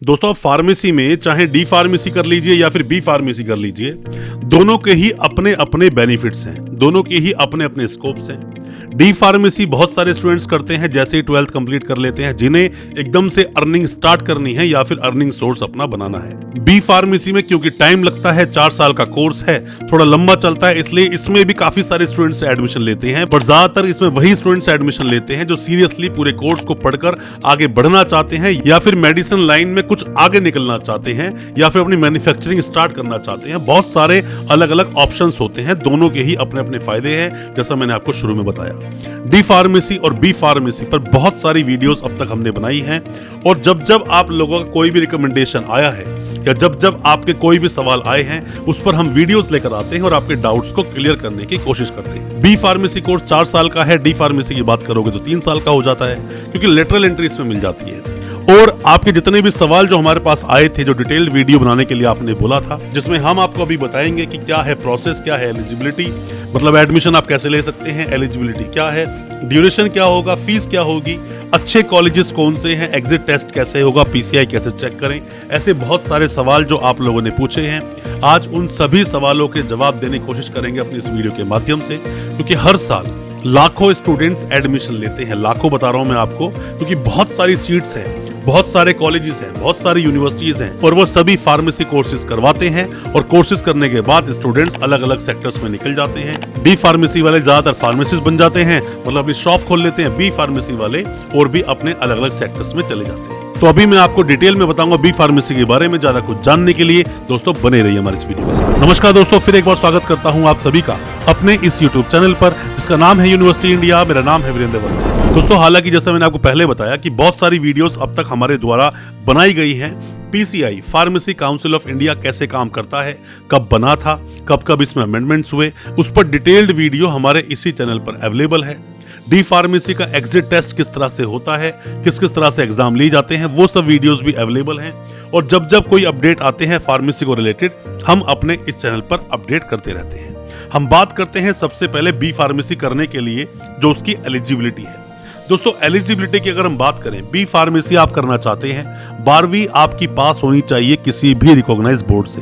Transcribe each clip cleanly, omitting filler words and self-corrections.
दोस्तों फार्मेसी में चाहे डी फार्मेसी कर लीजिए या फिर बी फार्मेसी कर लीजिए, दोनों के ही अपने अपने बेनिफिट्स हैं, दोनों के ही अपने अपने स्कोप्स हैं। डी फार्मेसी बहुत सारे स्टूडेंट्स करते हैं जैसे ही 12th कंप्लीट कर लेते हैं, जिन्हें एकदम से अर्निंग स्टार्ट करनी है या फिर अर्निंग सोर्स अपना बनाना है। बी फार्मेसी में क्योंकि टाइम लगता है, 4 साल का कोर्स है, थोड़ा लंबा चलता है, इसलिए इसमें भी काफी सारे स्टूडेंट्स एडमिशन लेते हैं। पर ज्यादातर इसमें वही स्टूडेंट्स एडमिशन लेते हैं जो सीरियसली पूरे कोर्स को पढ़कर आगे बढ़ना चाहते हैं या फिर मेडिसिन लाइन में कुछ आगे निकलना चाहते हैं या फिर अपनी मैन्युफैक्चरिंग स्टार्ट करना चाहते हैं। बहुत सारे अलग अलग ऑप्शंस होते हैं, दोनों के ही अपने अपने फायदे हैं, जैसा मैंने आपको शुरू में बताया। डी फार्मेसी और बी फार्मेसी पर बहुत सारी वीडियोस अब तक हमने बनाई हैं और जब जब आप लोगों का कोई भी रिकमेंडेशन आया है या जब जब आपके कोई भी सवाल आए हैं, उस पर हम वीडियोस लेकर आते हैं और आपके डाउट्स को क्लियर करने की कोशिश करते हैं। बी फार्मेसी कोर्स 4 साल का है, डी फार्मेसी की बात करोगे तो 3 साल का हो जाता है, क्योंकि लेटरल एंट्री इसमें मिल जाती है। और आपके जितने भी सवाल जो हमारे पास आए थे, जो डिटेल्ड वीडियो बनाने के लिए आपने बोला था, जिसमें हम आपको अभी बताएंगे कि क्या है प्रोसेस, क्या है एलिजिबिलिटी, मतलब एडमिशन आप कैसे ले सकते हैं, एलिजिबिलिटी क्या है, ड्यूरेशन क्या होगा, फीस क्या होगी, अच्छे कॉलेजेस कौन से हैं, एग्जिट टेस्ट कैसे होगा, पीसीआई कैसे चेक करें, ऐसे बहुत सारे सवाल जो आप लोगों ने पूछे हैं, आज उन सभी सवालों के जवाब देने की कोशिश करेंगे अपनी इस वीडियो के माध्यम से। क्योंकि हर साल लाखों स्टूडेंट्स एडमिशन लेते हैं, लाखों बता रहा हूं मैं आपको, क्योंकि बहुत सारी सीट्स हैं, बहुत सारे कॉलेजेस हैं, बहुत सारी यूनिवर्सिटीज हैं और वो सभी फार्मेसी कोर्सेज करवाते हैं और कोर्सेज करने के बाद स्टूडेंट्स अलग अलग सेक्टर्स में निकल जाते हैं। डी फार्मेसी वाले ज्यादातर फार्मेसिस्ट बन जाते हैं, मतलब अपनी शॉप खोल लेते हैं। बी फार्मेसी वाले और भी अपने अलग अलग सेक्टर्स में चले जाते हैं। तो अभी मैं आपको डिटेल में बताऊंगा बी फार्मेसी के बारे में। ज्यादा कुछ जानने के लिए दोस्तों बने रहिए हमारे इस वीडियो के साथ। नमस्कार दोस्तों, फिर एक बार स्वागत करता हूं आप सभी का अपने इस यूट्यूब चैनल पर, जिसका नाम है यूनिवर्सिटी इंडिया। मेरा नाम है वीरेंद्र वर्मा। दोस्तों हालांकि जैसा मैंने आपको पहले बताया कि बहुत सारी वीडियोस अब तक हमारे द्वारा बनाई गई हैं। PCI pharmacy council of India कैसे काम करता है, कब बना था, कब कब इसमें अमेंडमेंट्स हुए, उस पर डिटेल्ड वीडियो हमारे इसी चैनल पर अवेलेबल है। डी फार्मेसी का एग्जिट टेस्ट किस तरह से होता है, किस किस तरह से एग्जाम ली जाते हैं, वो सब वीडियोस भी अवेलेबल हैं। और जब जब कोई अपडेट आते हैं फार्मेसी को रिलेटेड, हम अपने इस चैनल पर अपडेट करते रहते हैं। हम बात करते हैं सबसे पहले बी फार्मेसी करने के लिए जो उसकी एलिजिबिलिटी है। दोस्तों एलिजिबिलिटी की अगर हम बात करें, बी फार्मेसी आप करना चाहते हैं, 12वीं आपकी पास होनी चाहिए किसी भी रिकॉग्नाइज बोर्ड से।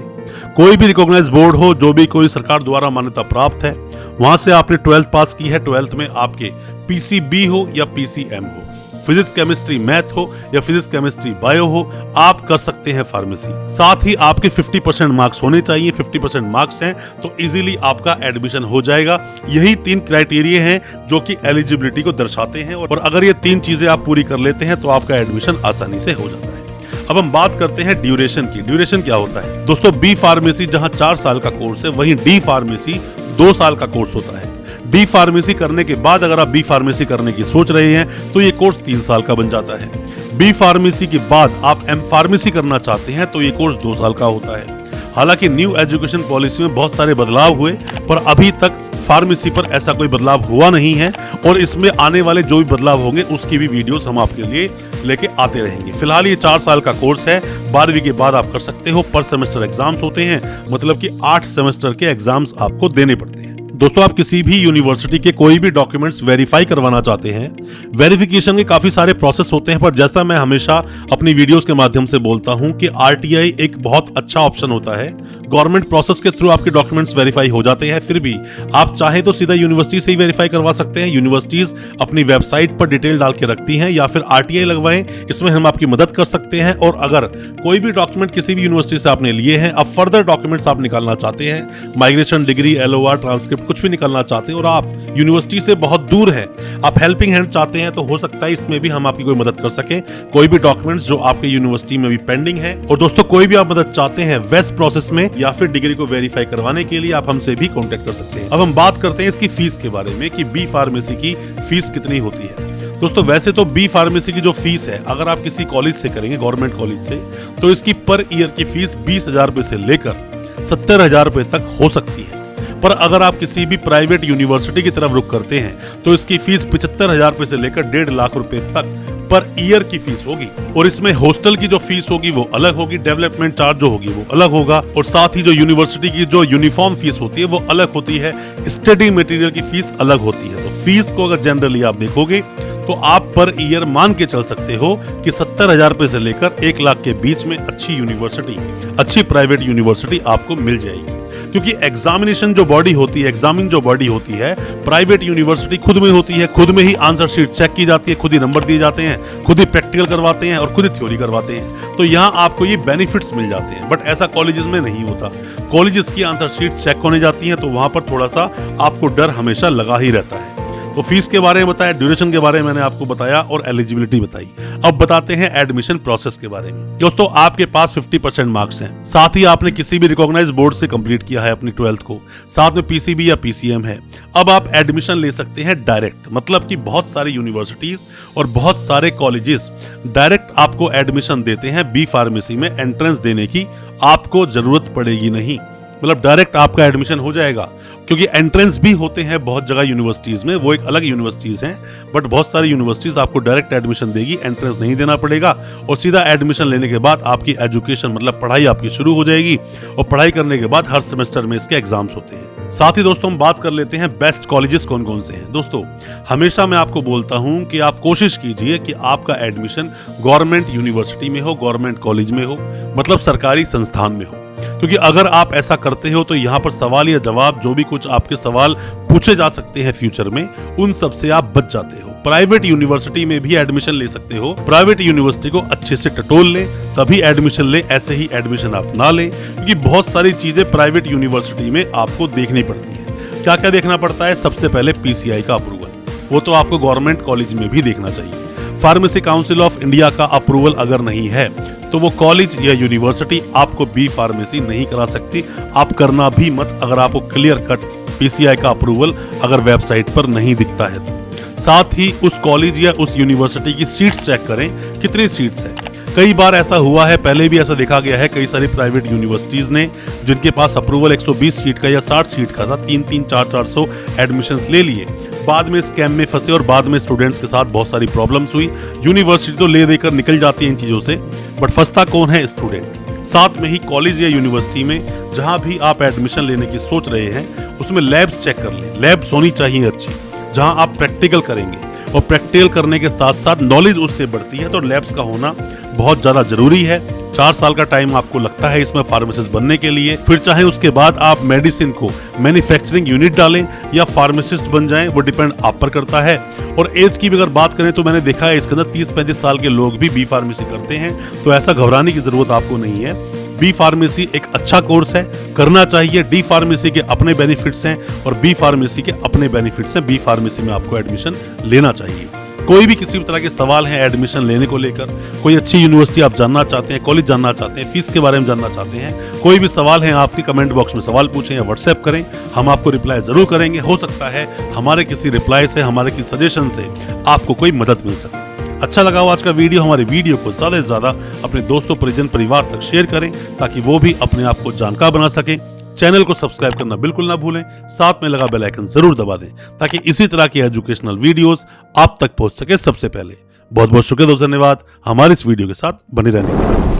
कोई भी रिकॉग्नाइज बोर्ड हो, जो भी कोई सरकार द्वारा मान्यता प्राप्त है, वहां से आपने 12th पास की है। 12th में आपके पीसीबी हो या पीसीएम हो, फिजिक्स केमिस्ट्री मैथ हो या फिजिक्स केमिस्ट्री बायो हो, आप कर सकते हैं फार्मेसी। साथ ही आपके 50% मार्क्स होने चाहिए। 50% मार्क्स हैं तो इजीली आपका एडमिशन हो जाएगा। यही 3 क्राइटेरिया हैं जो कि एलिजिबिलिटी को दर्शाते हैं और अगर ये 3 चीजें आप पूरी कर लेते हैं तो आपका एडमिशन आसानी से हो जाता है। अब हम बात करते हैं ड्यूरेशन की। ड्यूरेशन क्या होता है दोस्तों? बी फार्मेसी जहां 4 साल का कोर्स है, वहीं डी फार्मेसी 2 साल का कोर्स होता है। डी फार्मेसी करने के बाद अगर आप बी फार्मेसी करने की सोच रहे हैं तो ये कोर्स 3 साल का बन जाता है। बी फार्मेसी के बाद आप एम फार्मेसी करना चाहते हैं तो ये कोर्स 2 साल का होता है। हालांकि न्यू एजुकेशन पॉलिसी में बहुत सारे बदलाव हुए, पर अभी तक फार्मेसी पर ऐसा कोई बदलाव हुआ नहीं है और इसमें आने वाले जो भी बदलाव होंगे उसकी भी वीडियोस हम आपके लिए लेके आते रहेंगे। फिलहाल ये 4 साल का कोर्स है। 12वीं के बाद आप कर सकते हो। पर सेमेस्टर एग्जाम्स होते हैं, मतलब कि 8 सेमेस्टर के एग्जाम्स आपको देने पड़ते हैं। दोस्तों आप किसी भी यूनिवर्सिटी के कोई भी डॉक्यूमेंट्स वेरीफाई करवाना चाहते हैं, वेरिफिकेशन के काफी सारे प्रोसेस होते हैं, पर जैसा मैं हमेशा अपनी वीडियोस के माध्यम से बोलता हूं कि आरटीआई एक बहुत अच्छा ऑप्शन होता है। गवर्नमेंट प्रोसेस के थ्रू आपके डॉक्यूमेंट्स वेरीफाई हो जाते हैं। फिर भी आप चाहे तो सीधा यूनिवर्सिटी से ही वेरीफाई करवा सकते हैं। यूनिवर्सिटीज अपनी वेबसाइट पर डिटेल डाल के रखती हैं, या फिर आरटीआई लगवाएं, इसमें हम आपकी मदद कर सकते हैं। और अगर कोई भी डॉक्यूमेंट किसी भी यूनिवर्सिटी से आपने लिए हैं, अब फर्दर डॉक्यूमेंट्स आप निकालना चाहते हैं, माइग्रेशन डिग्री, एलओआर, ट्रांसक्रिप्ट, कुछ भी निकालना चाहते हैं और आप यूनिवर्सिटी से बहुत दूर हैं, आप हेल्पिंग हैंड चाहते हैं, तो हो सकता है इसमें भी हम आपकी कोई मदद कर सके। कोई भी डॉक्यूमेंट्स जो आपके यूनिवर्सिटी में भी पेंडिंग है, और दोस्तों कोई भी आप मदद चाहते हैं वेस्ट प्रोसेस में या फिर डिग्री को वेरीफाई करवाने के लिए, आप हमसे भी कांटेक्ट कर सकते हैं। अब हम बात करते हैं इसकी फीस के बारे में कि बी फार्मेसी की फीस कितनी होती है। दोस्तों वैसे तो बी फार्मेसी की जो फीस है, अगर आप किसी कॉलेज से करेंगे, गवर्नमेंट कॉलेज से, तो इसकी पर ईयर की फीस 20,000 रुपए से लेकर 70,000 रुपए तक हो सकती है। पर अगर आप किसी भी प्राइवेट यूनिवर्सिटी की तरफ रुख करते हैं तो इसकी फीस 75,000 रुपए से लेकर 1.5 लाख रुपए तक पर ईयर की फीस होगी। और इसमें हॉस्टल की जो फीस होगी वो अलग होगी, डेवलपमेंट चार्ज जो होगी वो अलग होगा, और साथ ही जो यूनिवर्सिटी की जो यूनिफॉर्म फीस होती है वो अलग होती है, स्टडी मटेरियल की फीस अलग होती है। तो फीस को अगर जनरली आप देखोगे तो आप पर ईयर मान के चल सकते हो कि 70,000 रुपए से लेकर 1 लाख के बीच में अच्छी यूनिवर्सिटी, अच्छी प्राइवेट यूनिवर्सिटी आपको मिल जाएगी। क्योंकि एग्जामिनेशन जो बॉडी होती है, एग्जामिन जो बॉडी होती है, प्राइवेट यूनिवर्सिटी खुद में होती है, खुद में ही आंसर शीट चेक की जाती है, खुद ही नंबर दिए जाते हैं, खुद ही प्रैक्टिकल करवाते हैं और खुद ही थ्योरी करवाते हैं। तो यहाँ आपको ये बेनिफिट्स मिल जाते हैं, बट ऐसा कॉलेजेस में नहीं होता। कॉलेजेस की आंसर शीट चेक होने जाती हैं, तो वहां पर थोड़ा सा आपको डर हमेशा लगा ही रहता है। तो फीस के बारे में बताया, ड्यूरेशन के बारे में मैंने आपको बताया और एलिजिबिलिटी बताई। अब बताते हैं एडमिशन प्रोसेस के बारे में। दोस्तों, आपके पास 50% मार्क्स हैं, साथ ही आपने किसी भी रिकॉग्नाइज बोर्ड से कंप्लीट किया है अपनी 12th को, साथ में पीसीबी या पीसीएम है। अब आप एडमिशन ले सकते हैं डायरेक्ट, मतलब कि बहुत सारी यूनिवर्सिटीज और बहुत सारे कॉलेजेस डायरेक्ट आपको एडमिशन देते हैं। बी फार्मेसी में एंट्रेंस देने की आपको जरूरत पड़ेगी नहीं, मतलब डायरेक्ट आपका एडमिशन हो जाएगा। क्योंकि एंट्रेंस भी होते हैं बहुत जगह यूनिवर्सिटीज में, वो एक अलग यूनिवर्सिटीज हैं, बट बहुत सारी यूनिवर्सिटीज आपको डायरेक्ट एडमिशन देगी, एंट्रेंस नहीं देना पड़ेगा और सीधा एडमिशन लेने के बाद आपकी एजुकेशन मतलब पढ़ाई आपकी शुरू हो जाएगी और पढ़ाई करने के बाद हर सेमेस्टर में इसके एग्जाम्स होते हैं। साथ ही दोस्तों, हम बात कर लेते हैं बेस्ट कॉलेजेस कौन कौन से हैं। दोस्तों, हमेशा मैं आपको बोलता हूं कि आप कोशिश कीजिए कि आपका एडमिशन गवर्नमेंट यूनिवर्सिटी में हो, गवर्नमेंट कॉलेज में हो, मतलब सरकारी संस्थान में हो। क्योंकि अगर आप ऐसा करते हो तो यहाँ पर सवाल या जवाब, जो भी कुछ आपके सवाल पूछे जा सकते हैं फ्यूचर में, उन सब से आप बच जाते हो। प्राइवेट यूनिवर्सिटी में भी एडमिशन ले सकते हो, प्राइवेट यूनिवर्सिटी को अच्छे से टटोल लें तभी एडमिशन ले, ऐसे ही एडमिशन आप ना लें। क्योंकि बहुत सारी चीजें प्राइवेट यूनिवर्सिटी में आपको देखनी पड़ती है। क्या क्या देखना पड़ता है? सबसे पहले पीसीआई का अप्रूवल, वो तो आपको गवर्नमेंट कॉलेज में भी देखना चाहिए। फार्मेसी काउंसिल ऑफ इंडिया का अप्रूवल अगर नहीं है तो वो कॉलेज या यूनिवर्सिटी आपको बी फार्मेसी नहीं करा सकती। आप करना भी मत अगर आपको क्लियर कट पीसीआई का अप्रूवल अगर वेबसाइट पर नहीं दिखता है तो। साथ ही उस कॉलेज या उस यूनिवर्सिटी की सीट्स चेक करें, कितनी सीट्स हैं। कई बार ऐसा हुआ है, पहले भी ऐसा देखा गया है, कई सारी प्राइवेट यूनिवर्सिटीज ने जिनके पास अप्रूवल 120 सीट का या 60 सीट का था, 300 400 एडमिशंस ले लिए, बाद में स्कैम में फंसे और बाद में स्टूडेंट्स के साथ बहुत सारी प्रॉब्लम्स हुई। यूनिवर्सिटी तो ले देकर निकल जाती है इन चीजों से, बट फंसता कौन है? स्टूडेंट। साथ में ही कॉलेज या यूनिवर्सिटी में जहां भी आप एडमिशन लेने की सोच रहे हैं उसमें लैब्स चेक कर लें। लैब्स होनी चाहिए अच्छी, जहां आप प्रैक्टिकल करेंगे और प्रैक्टिकल करने के साथ साथ नॉलेज उससे बढ़ती है, तो लैब्स का होना बहुत ज्यादा जरूरी है। 4 साल का टाइम आपको लगता है इसमें फार्मासिस्ट बनने के लिए, फिर चाहे उसके बाद आप मेडिसिन को मैन्युफैक्चरिंग यूनिट डालें या फार्मासिस्ट बन जाएं, वो डिपेंड आप पर करता है। और एज की भी अगर बात करें तो मैंने देखा है इसके अंदर 30-35 साल के लोग भी बी फार्मेसी करते हैं, तो ऐसा घबराने की जरूरत आपको नहीं है। बी फार्मेसी एक अच्छा कोर्स है, करना चाहिए। डी फार्मेसी के अपने बेनिफिट्स हैं और बी फार्मेसी के अपने बेनिफिट्स हैं। बी फार्मेसी में आपको एडमिशन लेना चाहिए। कोई भी किसी भी तरह के सवाल हैं एडमिशन लेने को लेकर, कोई अच्छी यूनिवर्सिटी आप जानना चाहते हैं, कॉलेज जानना चाहते हैं, फीस के बारे में जानना चाहते हैं, कोई भी सवाल है आपके, कमेंट बॉक्स में सवाल पूछें या व्हाट्सएप करें, हम आपको रिप्लाई जरूर करेंगे। हो सकता है हमारे किसी रिप्लाई से, हमारे किसी सजेशन से आपको कोई मदद मिल सके। अच्छा लगा हो आज का वीडियो, हमारे वीडियो को ज्यादा से ज्यादा अपने दोस्तों, परिजन, परिवार तक शेयर करें ताकि वो भी अपने आप को जानकार बना सकें। चैनल को सब्सक्राइब करना बिल्कुल ना भूलें, साथ में लगा बेल आइकन जरूर दबा दें ताकि इसी तरह की एजुकेशनल वीडियोस आप तक पहुंच सके सबसे पहले। बहुत बहुत शुक्रिया दोस्तों, धन्यवाद हमारे इस वीडियो के साथ बने रहने के लिए।